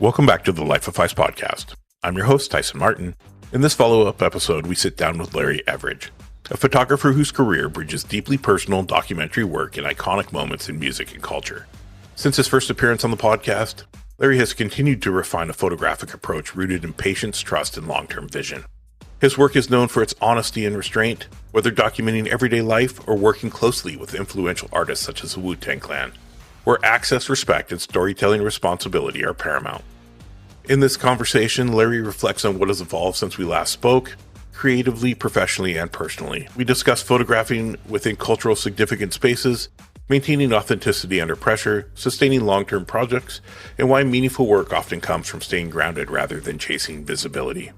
Welcome back to the Life of Phys Podcast. I'm your host, Tyson Martin. In this follow-up episode, we sit down with Larry Everage, a photographer whose career bridges deeply personal documentary work and iconic moments in music and culture. Since his first appearance on the podcast, Larry has continued to refine a photographic approach rooted in patience, trust, and long-term vision. His work is known for its honesty and restraint, whether documenting everyday life or working closely with influential artists such as the Wu-Tang Clan, where access, respect, and storytelling responsibility are paramount. In this conversation, Larry reflects on what has evolved since we last spoke, creatively, professionally, and personally. We discuss photographing within cultural significant spaces, maintaining authenticity under pressure, sustaining long-term projects, and why meaningful work often comes from staying grounded rather than chasing visibility.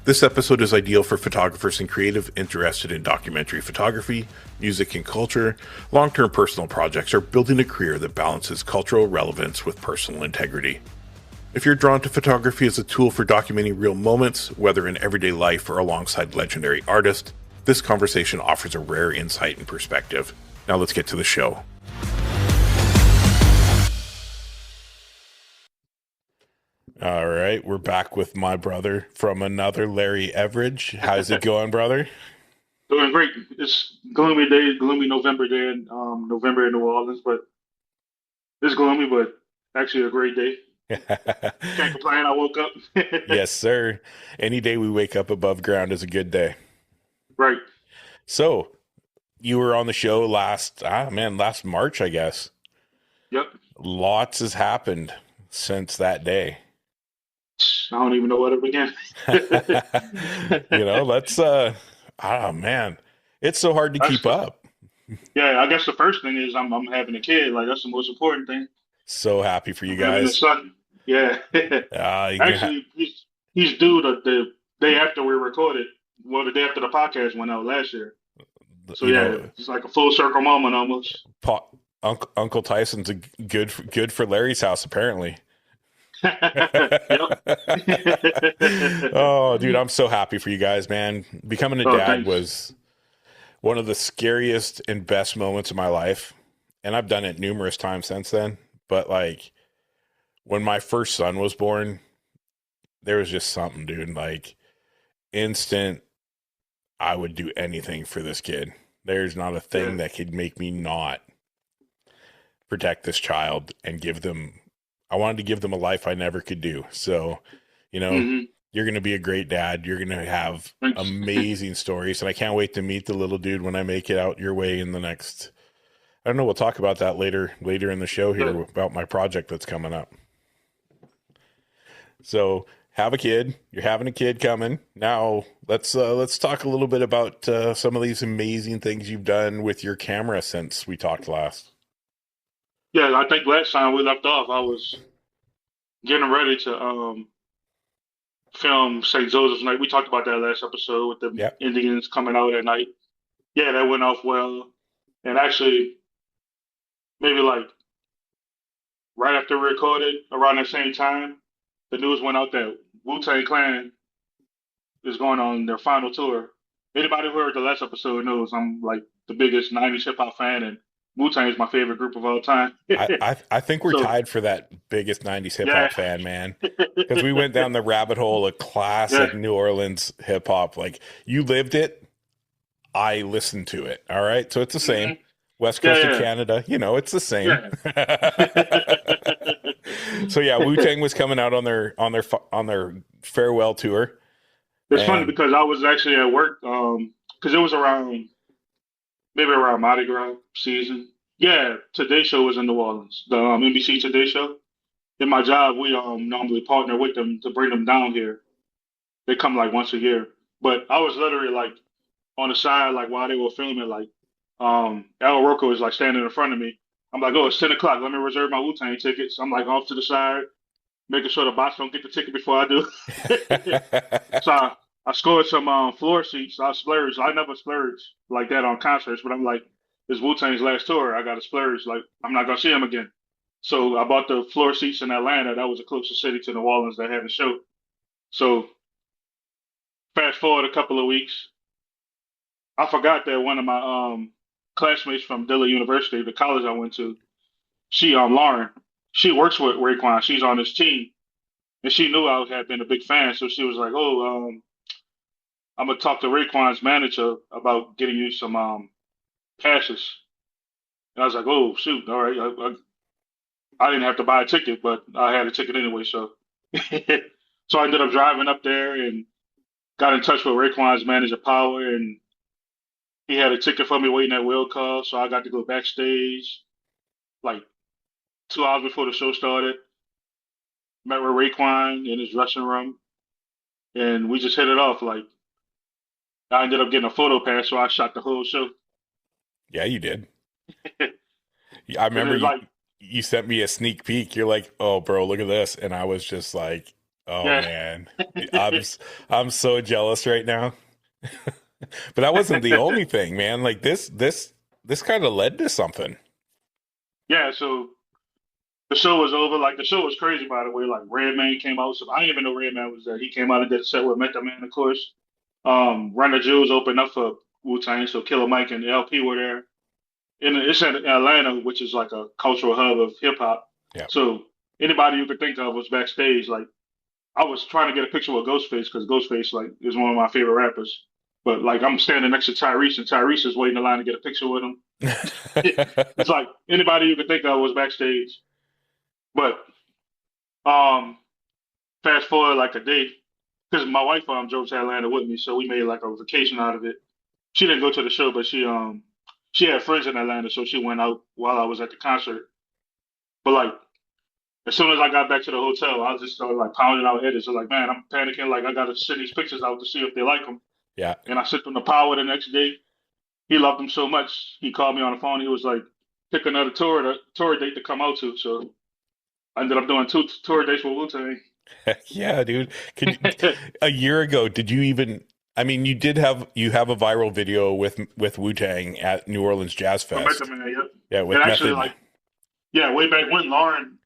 This episode is ideal for photographers and creative interested in documentary photography, music and culture, long-term personal projects, or building a career that balances cultural relevance with personal integrity. If you're drawn to photography as a tool for documenting real moments, whether in everyday life or alongside legendary artists, this conversation offers a rare insight and perspective. Now let's get to the show. All right, we're back with my brother from another Larry Everage. How's it going, brother? Doing great. It's gloomy day, gloomy November day in November in New Orleans, but it's gloomy, but actually a great day. Can't complain. I woke up. Yes, sir. Any day we wake up above ground is a good day. Right. So, you were on the show last March, I guess. Yep. Lots has happened since that day. I don't even know where to begin. It's so hard to keep up. Yeah, I guess the first thing is I'm having a kid. Like, that's the most important thing. So happy for you guys. Having a son. Yeah. Actually, he's due the day after we recorded. Well, the day after the podcast went out last year. So it's like a full circle moment almost. Uncle Tyson's good for Larry's house, apparently. Oh, dude, I'm so happy for you guys, man. Becoming a dad was one of the scariest and best moments of my life. And I've done it numerous times since then. But like when my first son was born, there was just something, dude, like instant. I would do anything for this kid. There's not a thing that could make me not protect this child and I wanted to give them a life I never could do. So, You're going to be a great dad. You're going to have amazing stories. And I can't wait to meet the little dude when I make it out your way in the next, I don't know. We'll talk about that later in the show here about my project that's coming up. So have a kid. You're having a kid coming. Now let's talk a little bit about some of these amazing things you've done with your camera since we talked last. Yeah, I think last time we left off, I was getting ready to film St. Joseph's Night. We talked about that last episode with the Indians coming out at night. Yeah, that went off well. And actually, maybe like right after we recorded, around the same time, the news went out that Wu-Tang Clan is going on their final tour. Anybody who heard the last episode knows I'm like the biggest 90s hip-hop fan, and Wu-Tang is my favorite group of all time. I think we're tied for that biggest 90s hip-hop fan, man. Because we went down the rabbit hole of classic New Orleans hip-hop. Like, you lived it, I listened to it, all right? So it's the same. West Coast of Canada, it's the same. So Wu-Tang was coming out on their farewell tour. It's funny because I was actually at work because it was around Mardi Gras season. Yeah, Today Show was in New Orleans, the NBC Today Show. In my job, we normally partner with them to bring them down here. They come like once a year. But I was literally like on the side, like while they were filming, like Al Rocco was like standing in front of me. I'm like, oh, it's 10 o'clock. Let me reserve my Wu-Tang tickets. I'm like off to the side, making sure the boss don't get the ticket before I do. So I scored some floor seats. I splurged. I never splurge like that on concerts, but I'm like, it's Wu-Tang's last tour. I got to splurge. Like, I'm not going to see him again. So I bought the floor seats in Atlanta. That was the closest city to New Orleans that had a show. So fast forward a couple of weeks, I forgot that one of my classmates from Dillard University, the college I went to, Lauren, she works with Raekwon. She's on his team. and she knew I had been a big fan, so she was like, "Oh, I'm gonna talk to Raekwon's manager about getting you some passes." And I was like, "Oh, shoot, all right." I didn't have to buy a ticket, but I had a ticket anyway, so so I ended up driving up there and got in touch with Raekwon's manager, Power, and he had a ticket for me waiting at will call, so I got to go backstage like 2 hours before the show started. Met with Raekwon in his dressing room, and we just hit it off. Like I ended up getting a photo pass, so I shot the whole show. Yeah, you did. And I remember it's like, you sent me a sneak peek. You're like, "Oh, bro, look at this," and I was just like, "Oh yeah, man, I'm so jealous right now." But that wasn't the only thing, man. Like this kind of led to something. yeah. So the show was over. Like the show was crazy, by the way. Like Redman came out, so I didn't even know Redman was there. He came out and did a set with Method Man, of course. Run the Jewels opened up for Wu-Tang, so Killer Mike and LP were there. And it's in Atlanta, which is like a cultural hub of hip hop. Yeah. So anybody you could think of was backstage. Like I was trying to get a picture with Ghostface because Ghostface like is one of my favorite rappers. But like I'm standing next to Tyrese and Tyrese is waiting in line to get a picture with him. It's like anybody you could think of was backstage. But um, fast forward like a day, because my wife drove to Atlanta with me, so we made like a vacation out of it. She didn't go to the show, but she had friends in Atlanta, so she went out while I was at the concert. But like as soon as I got back to the hotel, I just started like pounding out edits. So like, man, I'm panicking. Like I gotta send these pictures out to see if they like them. Yeah. And I sent them to Power the next day. He loved them so much. He called me on the phone. He was like, pick another tour date to come out to. So I ended up doing two tour dates with Wu-Tang. Yeah, dude. A year ago, did you even? I mean, you have a viral video with Wu-Tang at New Orleans Jazz From Method Fest. Man, yep. Yeah, with And actually, Method Man. like, yeah, way back when Lauren,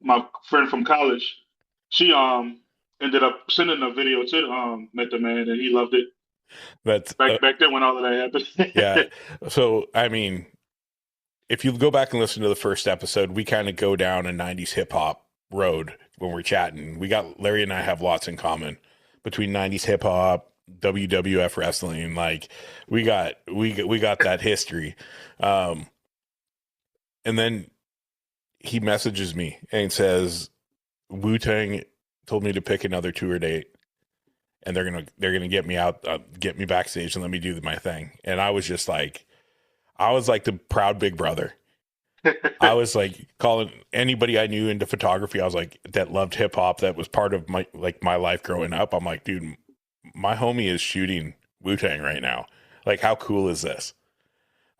my friend from college, she ended up sending a video to Method Man, and he loved it. That's Back then when all of that yeah. happened. So, I mean, if you go back and listen to the first episode, we kind of go down a 90s hip hop road when we're chatting. Larry and I have lots in common between 90s hip hop, WWF wrestling. Like we got that history. And then he messages me and says, Wu-Tang told me to pick another tour date and they're gonna get me out, get me backstage and let me do my thing. And I was like the proud big brother. I was like calling anybody I knew into photography. I was like that loved hip hop, that was part of my life growing up. I'm like, dude, my homie is shooting Wu-Tang right now. Like, how cool is this?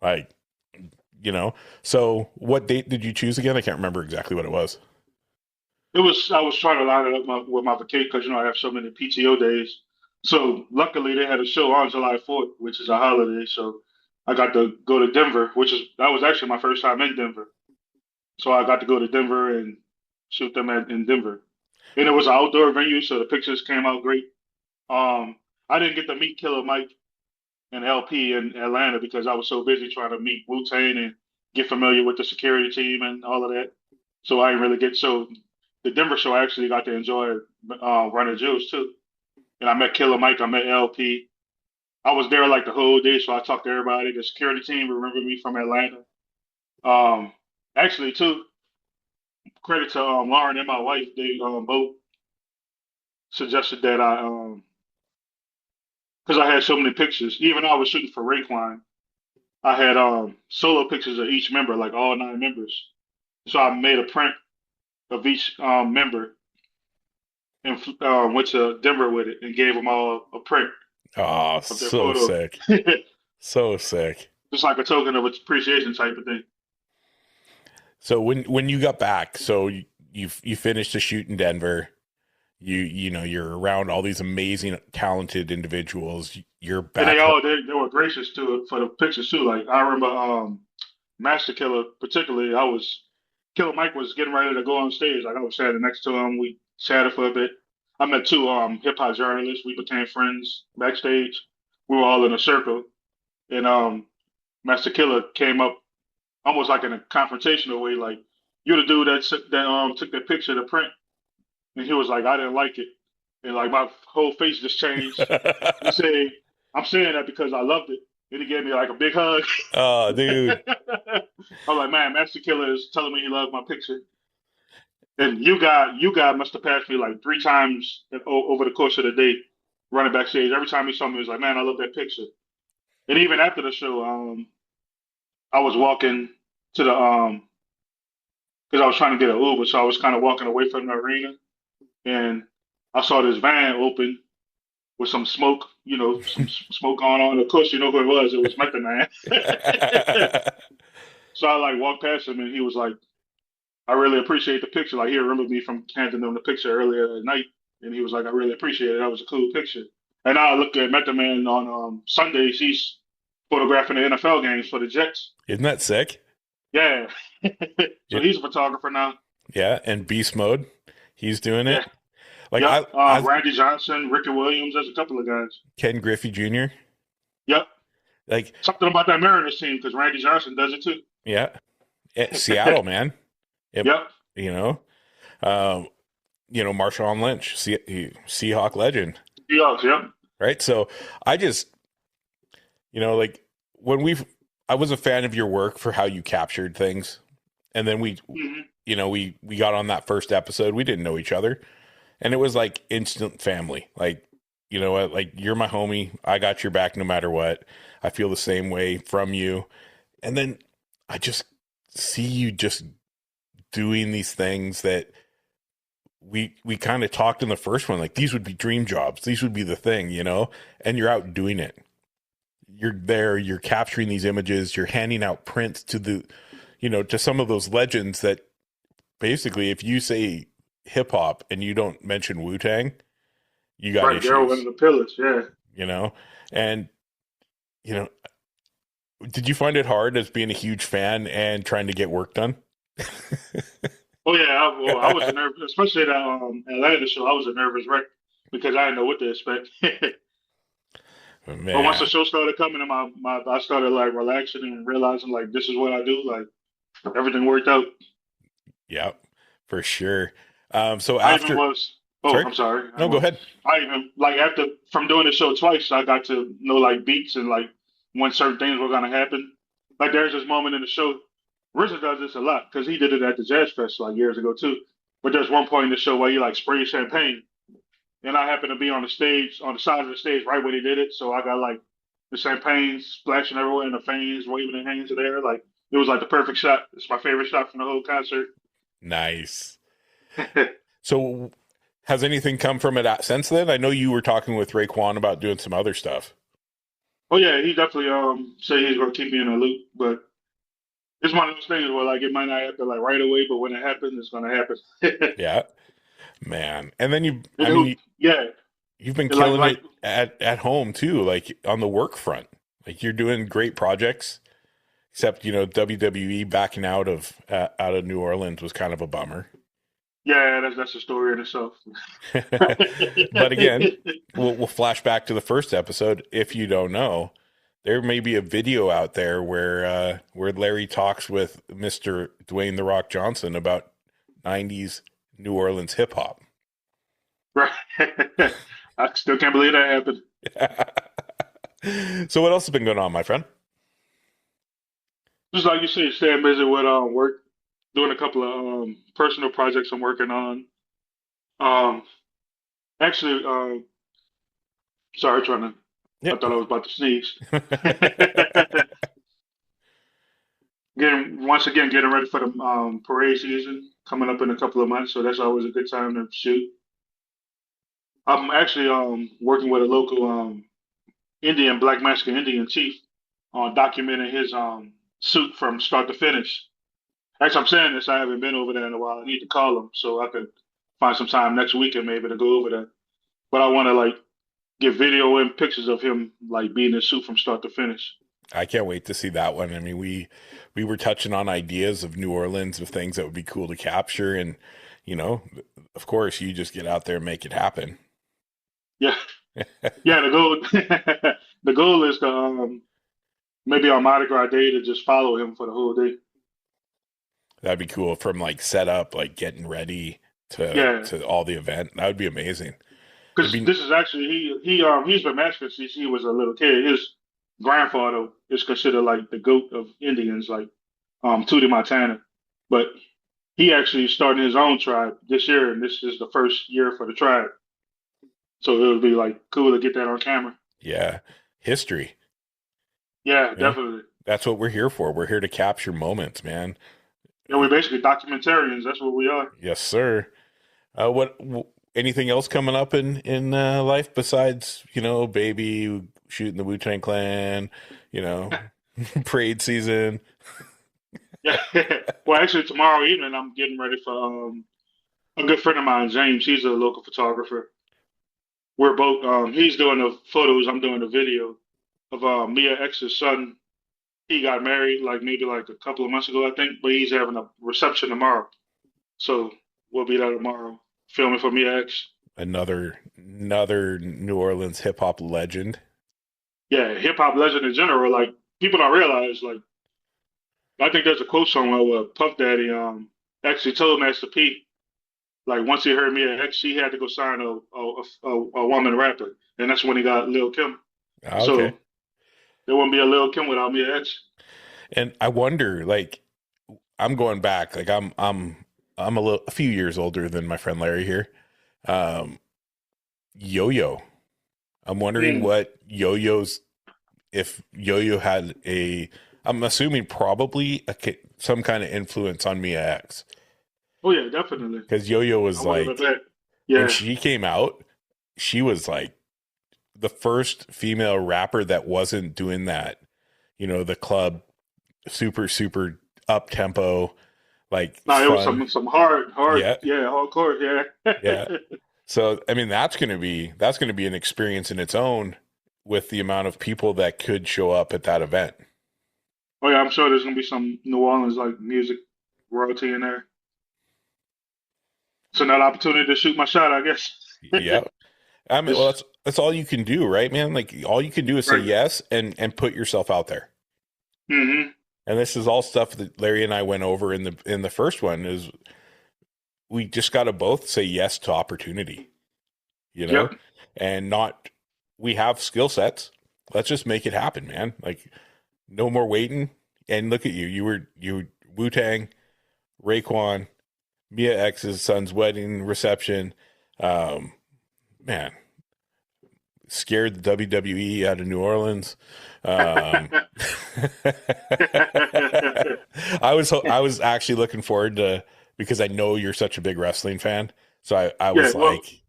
Like, So, what date did you choose again? I can't remember exactly what it was. I was trying to line it up with my vacation because I have so many PTO days. So luckily they had a show on July 4th, which is a holiday. So I got to go to Denver, that was actually my first time in Denver. So I got to go to Denver and shoot them in Denver. And it was an outdoor venue, so the pictures came out great. I didn't get to meet Killer Mike and LP in Atlanta because I was so busy trying to meet Wu-Tang and get familiar with the security team and all of that. So I didn't really so the Denver show I actually got to enjoy running Jules too. And I met Killer Mike, I met LP. I was there like the whole day, so I talked to everybody. The security team remembered me from Atlanta. Um, Actually, too, credit to Lauren and my wife. They both suggested that because I had so many pictures, even though I was shooting for Raekwon, I had solo pictures of each member, like all 9 members. So I made a print of each member and went to Denver with it and gave them all a print Oh, of their so photo. sick. So sick. Just like a token of appreciation type of thing. So when you got back, so you finished the shoot in Denver, you're around all these amazing, talented individuals. You're And back. they were gracious to it for the pictures too. Like I remember Master Killer, particularly, Killer Mike was getting ready to go on stage. Like I was standing next to him. We chatted for a bit. I met two hip hop journalists. We became friends backstage. We were all in a circle. And Master Killer came up almost like in a confrontational way, like, you're the dude that took that picture to print. And he was like, I didn't like it. And like my whole face just changed. He said, I'm saying that because I loved it. And he gave me like a big hug. Oh, dude. I was like, man, Master Killer is telling me he loved my picture. And you guy must have passed me like 3 times over the course of the day, running backstage. Every time he saw me, he was like, man, I love that picture. And even after the show, I was walking to the because I was trying to get an Uber, so I was kind of walking away from the arena, and I saw this van open with some smoke, some smoke going on. Of course, you know who it was. It was Method Man. So I like walked past him, and he was like, "I really appreciate the picture." Like he remembered me from handing him the picture earlier at night, and he was like, "I really appreciate it. That was a cool picture." And now I looked at Method Man on Sundays. He's photographing the NFL games for the Jets. Isn't that sick? Yeah. So he's a photographer now. Yeah, and Beast Mode, he's doing it. Yeah. Like Yep. Randy Johnson, Ricky Williams, there's a couple of guys. Ken Griffey Jr. Yep. Like something about that Mariners team because Randy Johnson does it too. Yeah. Seattle, man. Yep. Marshawn Lynch, Seahawk legend. Seahawks, yep. Right. So I just, like I was a fan of your work for how you captured things. And then we got on that first episode. We didn't know each other. And it was like instant family. Like, you know what? Like, you're my homie. I got your back no matter what. I feel the same way from you. And then I just see you just doing these things that we kind of talked in the first one. Like, these would be dream jobs. These would be the thing, and you're out doing it. You're there. You're capturing these images. You're handing out prints to to some of those legends that basically, if you say hip hop and you don't mention Wu-Tang, you got issues. They're one of the pillars, yeah. And did you find it hard as being a huge fan and trying to get work done? Oh yeah, I was nervous, especially at Atlanta show. I was a nervous wreck because I didn't know what to expect. But once the show started coming, and I started like relaxing and realizing like this is what I do. Like everything worked out. Yeah, for sure. So I'm sorry. No, go ahead. I even from doing the show twice, I got to know like beats and like when certain things were gonna happen. Like there's this moment in the show. RZA does this a lot because he did it at the Jazz Fest like years ago too. But there's one point in the show where he like sprays champagne, and I happened to be on the stage, on the side of the stage, right when he did it. So I got like the champagne splashing everywhere, and the fans waving their hands in the air. Like it was like the perfect shot. It's my favorite shot from the whole concert. Nice. So, has anything come from it since then? I know you were talking with Raekwon about doing some other stuff. Oh yeah, he definitely said he's going to keep me in the loop, but it's one of those things where like it might not happen like right away, but when it happens, it's going to happen. Yeah, man. And then you've been killing it at home too, like on the work front. Like you're doing great projects, except WWE backing out of New Orleans was kind of a bummer. Yeah, that's a story in itself. But again, we'll flash back to the first episode. If you don't know, there may be a video out there where Larry talks with Mr. Dwayne "The Rock" Johnson about 90s New Orleans hip hop. Right. I still can't believe that happened. So what else has been going on, my friend? Just like you said, staying busy with work, doing a couple of personal projects I'm working on. Actually, sorry, I thought I was about to sneeze. Getting ready for the parade season coming up in a couple of months, so that's always a good time to shoot. I'm actually working with a local Black Mexican Indian chief on documenting his suit from start to finish. Actually, I'm saying this, I haven't been over there in a while. I need to call him so I could find some time next weekend maybe to go over there. But I want to like get video and pictures of him like being in suit from start to finish. I can't wait to see that one. I mean, we were touching on ideas of New Orleans, of things that would be cool to capture. And, of course, you just get out there and make it happen. Yeah. Yeah, the goal is to maybe on Mardi Gras Day to just follow him for the whole day. That'd be cool from like set up, like getting ready Yeah, to all the event. That would be amazing. It'd because be this is actually he's been matched since he was a little kid. His grandfather is considered like the goat of Indians, like Tootie Montana, but he actually started his own tribe this year, and this is the first year for the tribe. So it would be like cool to get that on camera. yeah, history. Yeah, Yeah, definitely. that's what we're here for. We're here to capture moments, man. Yeah, we're basically documentarians. That's what we are. Yes, sir. Anything else coming up in life besides baby shooting the Wu-Tang Clan, you know, parade season? Yeah. Well, actually, tomorrow evening I'm getting ready for a good friend of mine, James. He's a local photographer. We're both he's doing the photos, I'm doing the video of Mia X's son. He got married like maybe like a couple of months ago, I think, but he's having a reception tomorrow. So we'll be there tomorrow filming for Mia X. Another New Orleans hip hop legend. Yeah, hip hop legend in general. Like people don't realize. Like I think there's a quote somewhere where Puff Daddy actually told Master P like once he heard Mia X, he had to go sign a woman rapper, and that's when he got Lil Kim. Ah, So okay. there wouldn't be a Lil Kim without Mia X. And I wonder, like, I'm going back, like I'm a few years older than my friend Larry here. Um, Yo-Yo. I'm wondering Mm. what Yo-Yo's if Yo-Yo had I'm assuming probably some kind of influence on Mia X, Oh yeah, definitely. because Yo-Yo I was wouldn't have like bet. when Yeah. she came out, she was like the first female rapper that wasn't doing that, the club super up tempo, like No, it was fun. some hard, Yeah, yeah, hardcore, yeah. yeah. So I mean that's gonna be an experience in its own with the amount of people that could show up at that event. Oh yeah, I'm sure there's gonna be some New Orleans like music royalty in there. So another opportunity to shoot my shot, I guess. Yeah. I mean, well, Just that's all you can do, right, man? Like all you can do is say right. yes and put yourself out there. Hmm. And this is all stuff that Larry and I went over in the first one is we just got to both say yes to opportunity, you know, Yep. and not we have skill sets. Let's just make it happen, man. Like no more waiting. And look at you. You Wu-Tang, Raekwon, Mia X's son's wedding reception. Man, scared the WWE out of New Orleans. Um, I was actually looking forward to because I know you're such a big wrestling fan, so I Yeah. was Well, like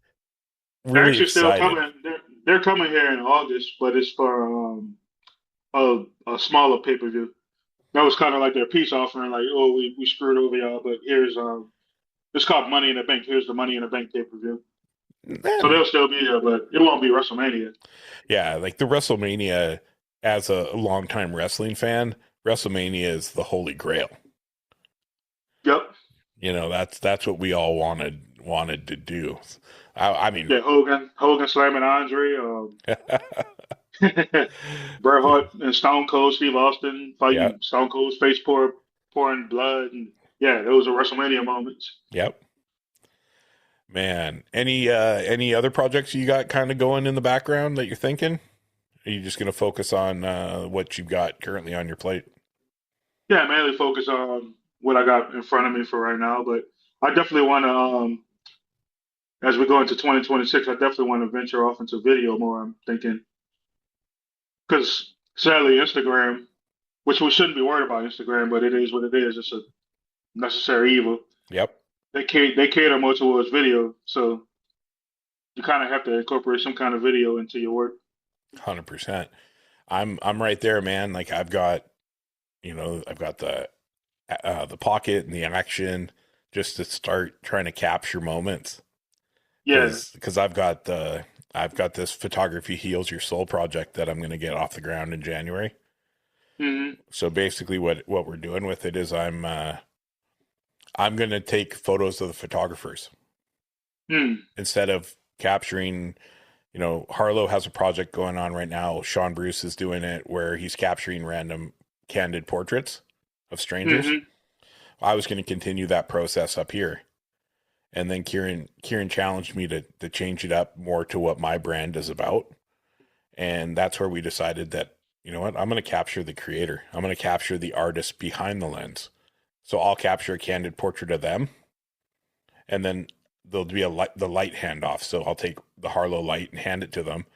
they're really actually still excited. coming. They're coming here in August, but it's for a smaller pay per view. That was kind of like their peace offering, like, oh, we screwed over y'all, but here's it's called Money in the Bank. Here's the Money in the Bank pay per view. So Man, they'll still be here, but it won't be WrestleMania. yeah, like the WrestleMania. As a longtime wrestling fan, WrestleMania is the holy grail. Yep. That's what we all wanted to do. I mean, Yeah, Hogan slamming Andre, Bret Hart and Stone Cold Steve Austin yeah, fighting Stone Cold's face pouring blood, and yeah, those are WrestleMania moments. yep. Man, any other projects you got kind of going in the background that you're thinking? Are you just going to focus on what you've got currently on your plate? Yeah, mainly focus on what I got in front of me for right now, but I definitely want to, as we go into 2026, I definitely want to venture off into video more. I'm thinking because sadly, Instagram, which we shouldn't be worried about Instagram, but it is what it is. It's a necessary evil. Yep, They cater more towards video, so you kind of have to incorporate some kind of video into your work. 100%. I'm right there, man. Like I've got the pocket and the action just to start trying to capture moments Yeah. because I've got this photography heals your soul project that I'm going to get off the ground in January. Hmm. So basically, what we're doing with it is I'm going to take photos of the photographers Mm. instead of capturing. Harlow has a project going on right now. Sean Bruce is doing it where he's capturing random candid portraits of strangers. Hmm. I was going to continue that process up here And then Kieran challenged me to change it up more to what my brand is about. And that's where we decided that, you know what, I'm going to capture the creator. I'm going to capture the artist behind the lens. So I'll capture a candid portrait of them. And then there'll be the light handoff. So I'll take the Harlow light and hand it to them.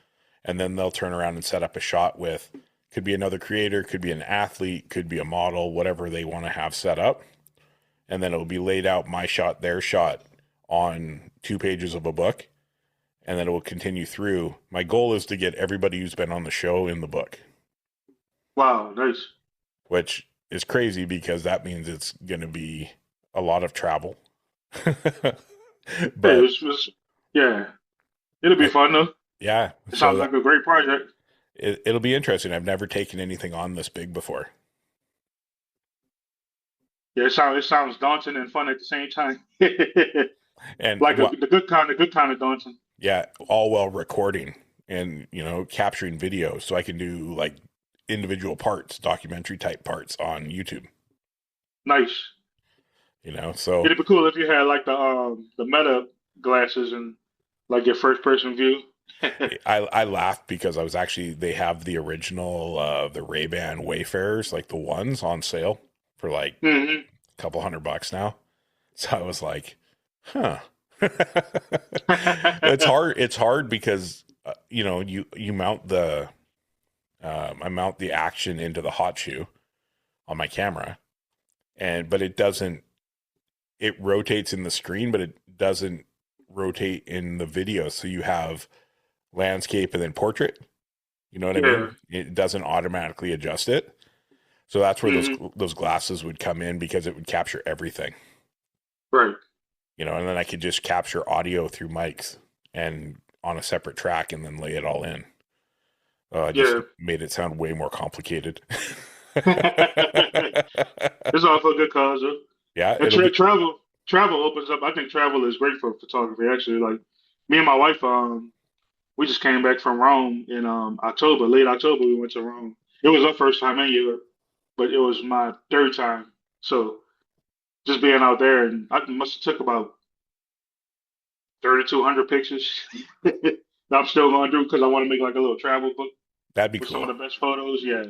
And then they'll turn around and set up a shot with, could be another creator, could be an athlete, could be a model, whatever they want to have set up. And then it'll be laid out, my shot, their shot, on 2 pages of a book. And then it will continue through. My goal is to get everybody who's been on the show in the book. Wow, nice. Which is crazy because that means it's going to be a lot of travel. But yeah, it'll be fun though. Yeah. It sounds like a great project. It'll be interesting. I've never taken anything on this big before. Yeah, it sounds daunting and fun at the same time. And like the good kind of daunting. Yeah, all while recording and, you know, capturing video so I can do like individual parts, documentary type parts on YouTube. Nice. You know, so it'd be cool if you had like the meta glasses and like your first person view. I laughed because they have the original the Ray-Ban Wayfarers, like the ones on sale for like a couple $100 now. So I was like, huh. It's hard because you know, you mount the I mount the action into the hot shoe on my camera, but it rotates in the screen, but it doesn't rotate in the video. So you have landscape and then portrait. You know what I mean? It doesn't automatically adjust it. So that's where those glasses would come in because it would capture everything. Right. You know, and then I could just capture audio through mics and on a separate track and then lay it all in. Just made it sound way more complicated. It's all for a good cause, though. Yeah. And travel opens up. I think travel is great for photography, actually. Like, me and my wife, we just came back from Rome in October, late October. We went to Rome. It was our first time in Europe, but it was my third time. So just being out there, and I must have took about 3,200 pictures. that I'm still going to do because I want to make like a little travel book. That'd be with cool. Some of the best photos, yeah.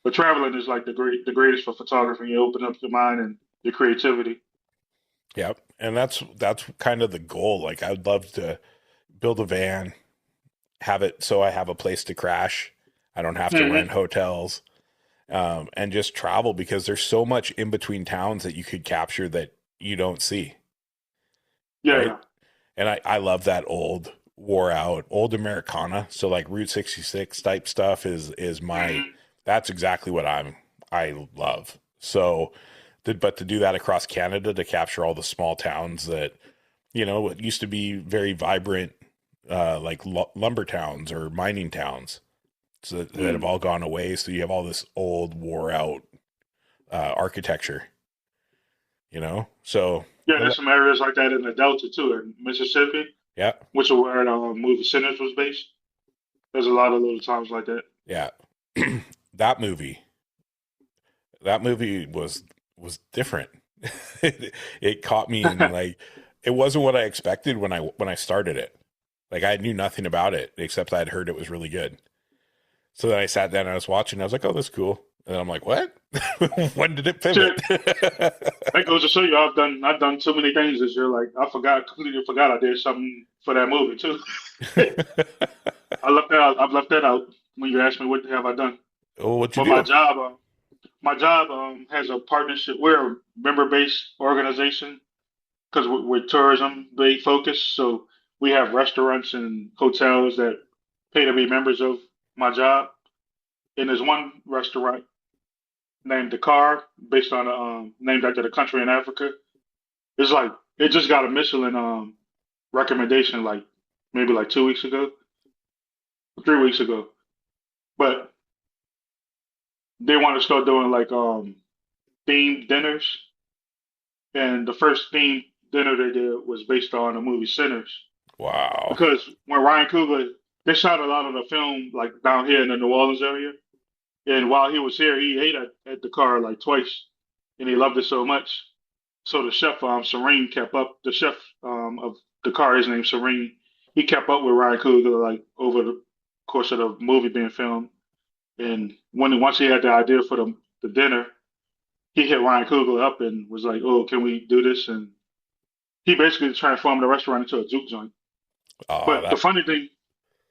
But traveling is like the greatest for photography. You open up your mind and your creativity. Yeah, and that's kind of the goal. Like, I'd love to build a van, have it so I have a place to crash. I don't have to rent hotels, and just travel because there's so much in between towns that you could capture that you don't see. Yeah. Right? And I love that old wore out old Americana. So like Route 66 type stuff is my that's exactly what I love. So but to do that across Canada, to capture all the small towns that, you know, it used to be very vibrant, like lumber towns or mining towns, so that have all gone away. So you have all this old wore out architecture, you know? So yeah, there's some areas like that in the Delta too, in Mississippi. Yeah. Which is where the movie Sinners was based. There's a lot of little towns like that. Yeah. That movie was different. It caught me in like, it wasn't what I expected when I started it. Like, I knew nothing about it except I'd heard it was really good. So then I sat down and I was watching. I was like, "Oh, that's cool." And I'm like, "What? When did it pivot?" That goes to show you, I've done too many things this year. Like, completely forgot I did something for that movie too. I've left that out when you asked me what have I done. Oh, what you but do? My job has a partnership. We're a member-based organization because we're tourism-based focused. So we have restaurants and hotels that pay to be members of my job. And there's one restaurant named Dakar, based on named after the country in Africa. It's like it just got a Michelin recommendation like maybe like 2 weeks ago, 3 weeks ago. But they want to start doing like themed dinners. And the first themed dinner they did was based on the movie Sinners. Wow. Because when Ryan Coogler, they shot a lot of the film like down here in the New Orleans area. And while he was here, he ate at Dakar like twice. And he loved it so much. So the chef, Serene, kept up. The chef of the car is named Serene. He kept up with Ryan Coogler like over the course of the movie being filmed. And once he had the idea for the dinner, he hit Ryan Coogler up and was like, "Oh, can we do this?" And he basically transformed the restaurant into a juke joint. Oh, But the funny thing,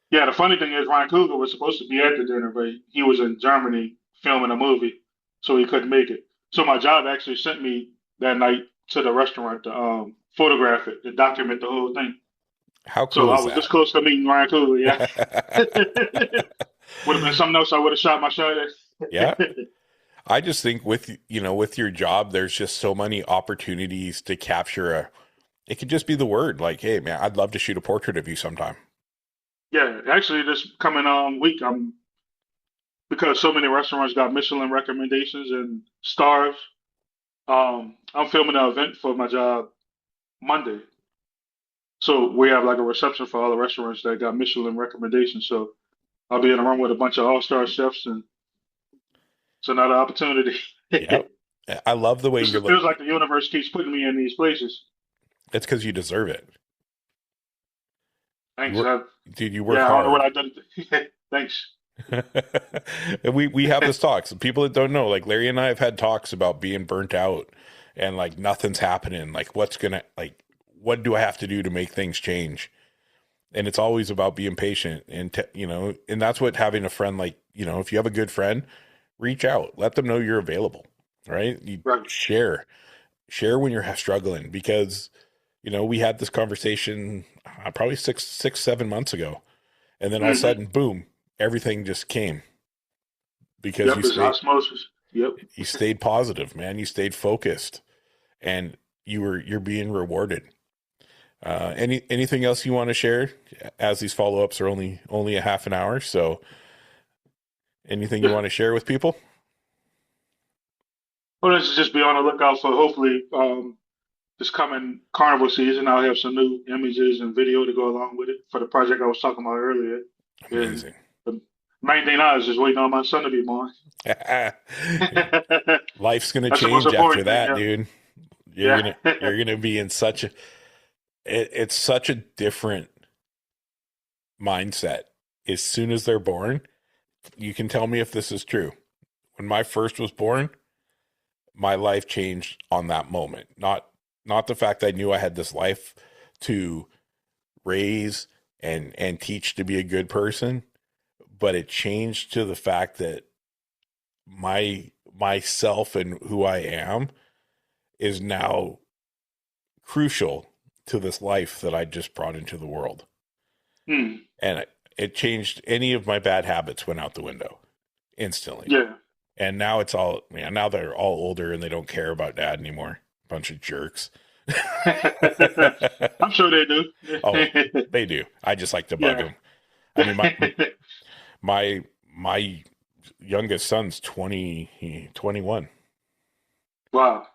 yeah, the funny thing is Ryan Coogler was supposed to be at the dinner, but he was in Germany filming a movie, so he couldn't make it. So my job actually sent me that night to the restaurant to photograph it, to document the whole thing. how So cool I is was this close to meeting Ryan Coogler. Yeah, that? would have been something else. I would have shot my shot Yeah. at. I just think with, with your job, there's just so many opportunities to capture it could just be the word like, hey man, I'd love to shoot a portrait of you sometime. Yeah, actually, this coming week, because so many restaurants got Michelin recommendations and stars. I'm filming an event for my job Monday, so we have like a reception for all the restaurants that got Michelin recommendations. So I'll be in a room with a bunch of all-star chefs, and it's another opportunity. Yeah. I love the way It you're feels like the universe keeps putting me in these places. it's because you deserve it. Thanks. Dude, you work Yeah, I don't know what hard. I did. Thanks. And we have this talks. People that don't know, like Larry and I have had talks about being burnt out and like nothing's happening. Like what do I have to do to make things change? And it's always about being patient and and that's what having a friend like, if you have a good friend, reach out, let them know you're available, right? You Right. share when you're struggling because, we had this conversation probably 6, 7 months ago. And then all of a Mm-hmm. sudden, boom, everything just came because Yep, it's osmosis. Yep. you stayed positive, man. You stayed focused and you're being rewarded. Anything else you want to share as these follow-ups are only a half an hour. So anything you want to share with people? Well, let's just be on the lookout for hopefully this coming carnival season. I'll have some new images and video to go along with it for the project I was talking about earlier. And Amazing. the main thing now is just waiting on my son to be born. Life's going to That's the most change after important thing, that, yeah. dude. Yeah. You're going to be in it's such a different mindset. As soon as they're born, you can tell me if this is true. When my first was born, my life changed on that moment. Not the fact that I knew I had this life to raise and teach to be a good person, but it changed to the fact that myself and who I am is now crucial to this life that I just brought into the world. Hmm. And it changed. Any of my bad habits went out the window instantly. Yeah. And now it's all, now they're all older and they don't care about dad anymore. Bunch of jerks. I'm sure they do. Oh, they do. I just like to bug Yeah. them. I mean, my youngest son's 21. Wow.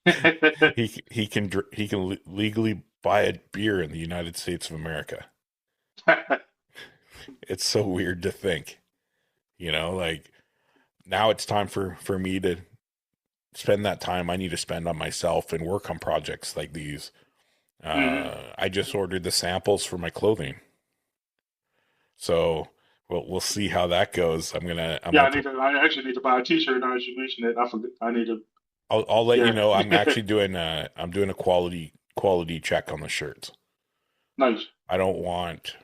He can legally buy a beer in the United States of America. It's so weird to think, like now it's time for me to spend that time I need to spend on myself and work on projects like these. I just ordered the samples for my clothing. So we'll see how that goes. I actually need to buy a T-shirt now as you mentioned it. I forget. I need to. I'll let you Yeah. know. I'm actually doing a quality check on the shirts. Nice. I don't want,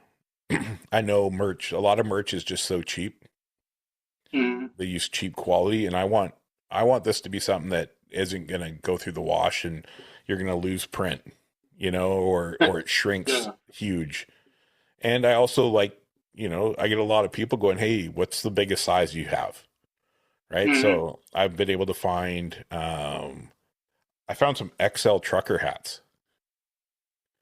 I know a lot of merch is just so cheap. Mhm. They use cheap quality, and I want this to be something that isn't going to go through the wash and you're going to lose print, or it shrinks Yeah. huge. And I also like, I get a lot of people going, hey, what's the biggest size you have? Right. Mhm. So I've been able to find, I found some XL trucker hats.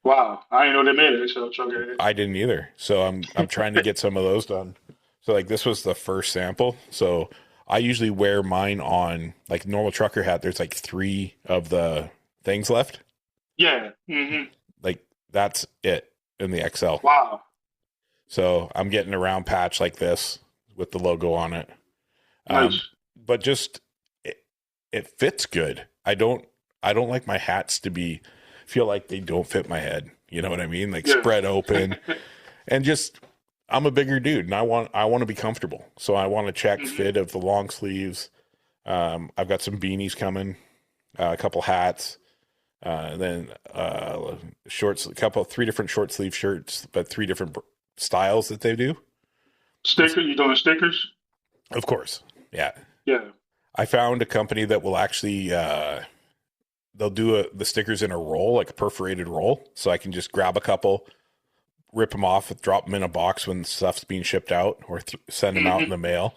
Wow. I didn't know they made it. So trucker. I didn't either. So I'm trying to get some of those done. So like this was the first sample. So I usually wear mine on like normal trucker hat. There's like 3 of the things left. Yeah. Mm-hmm. Like that's it in the XL. Wow. So I'm getting a round patch like this with the logo on it. Nice. But just it fits good. I don't I don't like my hats to feel like they don't fit my head. You know what I mean? Like Yeah. spread open and just, I'm a bigger dude and I want to be comfortable. So I want to check fit of the long sleeves. I've got some beanies coming, a couple hats, then shorts, three different short sleeve shirts, but 3 different styles that they do. Sticker? You doing stickers? Of course. Yeah. Yeah. I found a company that will actually, they'll do the stickers in a roll, like a perforated roll. So I can just grab a couple, rip them off, drop them in a box when stuff's being shipped out, or send them out in the mail.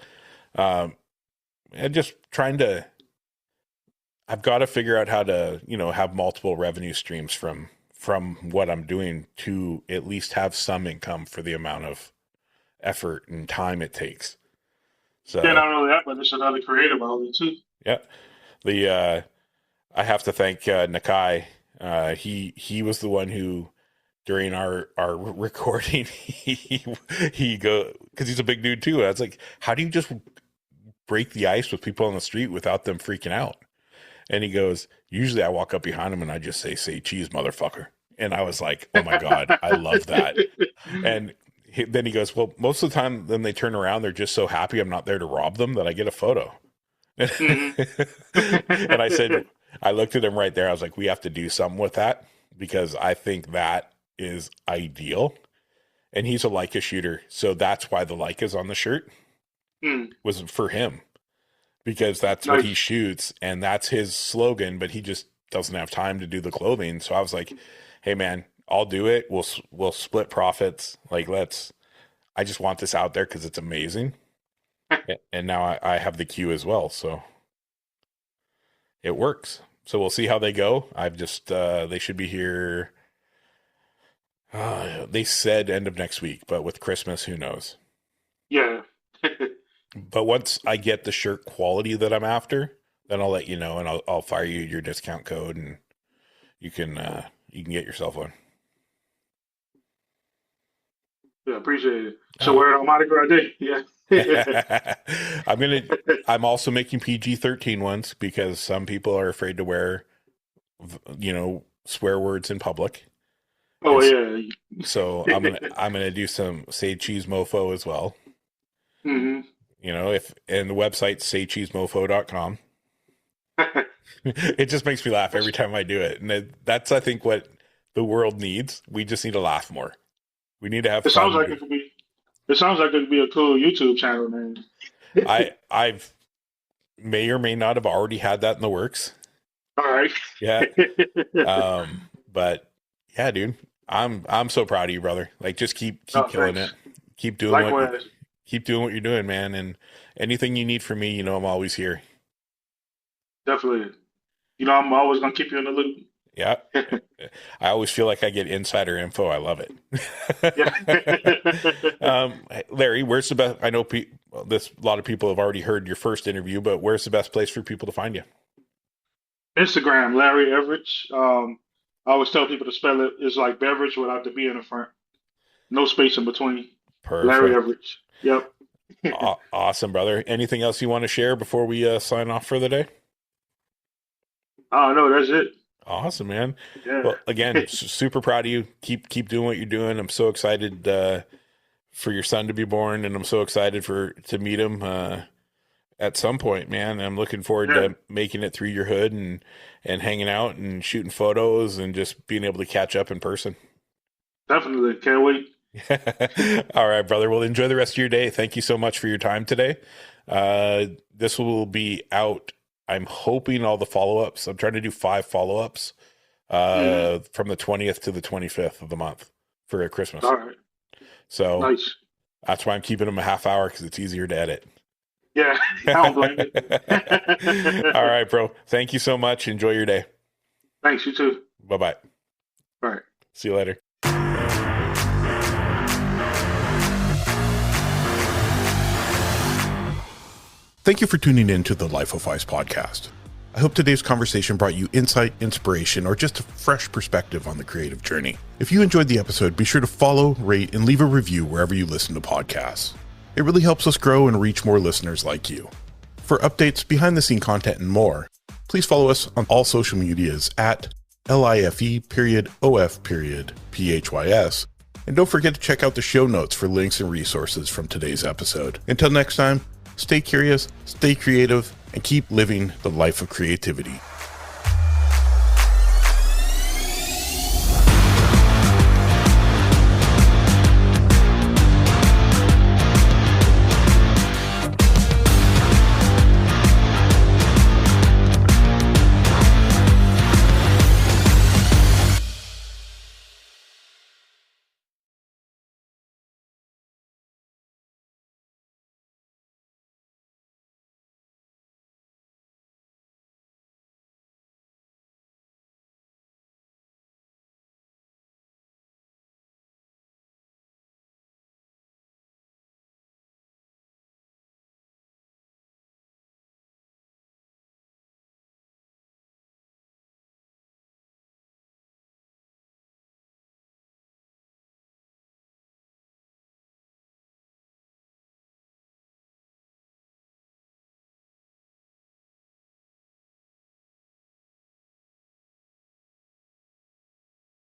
And just trying to, I've got to figure out how to, have multiple revenue streams from what I'm doing to at least have some income for the amount of effort and time it takes. So Yeah, not only that, but it's another creative outlet too. Yeah. I have to thank Nakai. He was the one who, during our recording, he go, because he's a big dude too. I was like, how do you just break the ice with people on the street without them freaking out? And he goes, usually I walk up behind him and I just say cheese, motherfucker. And I was like, oh my God, I love that. And then he goes, well, most of the time then they turn around, they're just so happy I'm not there to rob them that I get a photo. And I said, I looked at him right there. I was like, we have to do something with that because I think that is ideal. And he's a Leica shooter. So that's why the Leica's on the shirt was for him, because that's what he shoots and that's his slogan, but he just doesn't have time to do the clothing. So I was like, hey man, I'll do it. We'll split profits. Like, I just want this out there because it's amazing. And now I have the queue as well. So it works. So we'll see how they go. I've just, they should be here. They said end of next week, but with Christmas, who knows? Yeah. But once I get the shirt quality that I'm after, then I'll let you know and I'll fire you your discount code and you can get yourself one. Yeah, appreciate it. So wear it on Mardi Gras Day. Yeah. I'm also making PG-13 ones because some people are afraid to wear, swear words in public. Oh yeah. So I'm gonna do some say cheese mofo as well. Mm-hmm. And the website saycheesemofo.com. It just makes me laugh every time I do it, and that's I think what the world needs. We just need to laugh more. We need to have fun. Sounds like it could be a cool YouTube channel, man. I've may or may not have already had that in the works. All right. Yeah. But yeah, dude, I'm so proud of you, brother. Like, just keep killing thanks. it. Keep doing Likewise. Keep doing what you're doing, man. And anything you need from me, I'm always here. Definitely. I'm always gonna keep you in the loop. Yeah. I always feel like I get insider info. I love it. Larry, where's the best? I know a lot of people have already heard your first interview, but where's the best place for people to find you? Instagram, Larry Everage. I always tell people to spell it is like beverage without the B in the front. No space in between. Perfect. Larry Everage. Yep. Awesome, brother. Anything else you want to share before we sign off for the day? Oh, no, that's it. Awesome, man. Yeah. Well, again, super proud of you. Keep doing what you're doing. I'm so excited for your son to be born, and I'm so excited to meet him at some point, man. I'm looking forward to making it through your hood and hanging out and shooting photos and just being able to catch up in person. Definitely. Can't wait. All right, brother. Well, enjoy the rest of your day. Thank you so much for your time today. This will be out. I'm hoping all the follow-ups. I'm trying to do 5 follow-ups from the 20th to the 25th of the month for Christmas. All right. So nice. That's why I'm keeping them a half hour because it's easier to edit. Yeah, I don't blame it. All right, bro. Thank you so much. Enjoy your day. Thanks, you too. Bye-bye. All right. See you later. Thank you for tuning in to the Life of Phys Podcast. I hope today's conversation brought you insight, inspiration, or just a fresh perspective on the creative journey. If you enjoyed the episode, be sure to follow, rate, and leave a review wherever you listen to podcasts. It really helps us grow and reach more listeners like you. For updates, behind-the-scene content, and more, Please follow us on all social medias at LIFE_OF_PHYS. And don't forget to check out the show notes for links and resources from today's episode. Until next time, stay curious, stay creative, and keep living the life of creativity.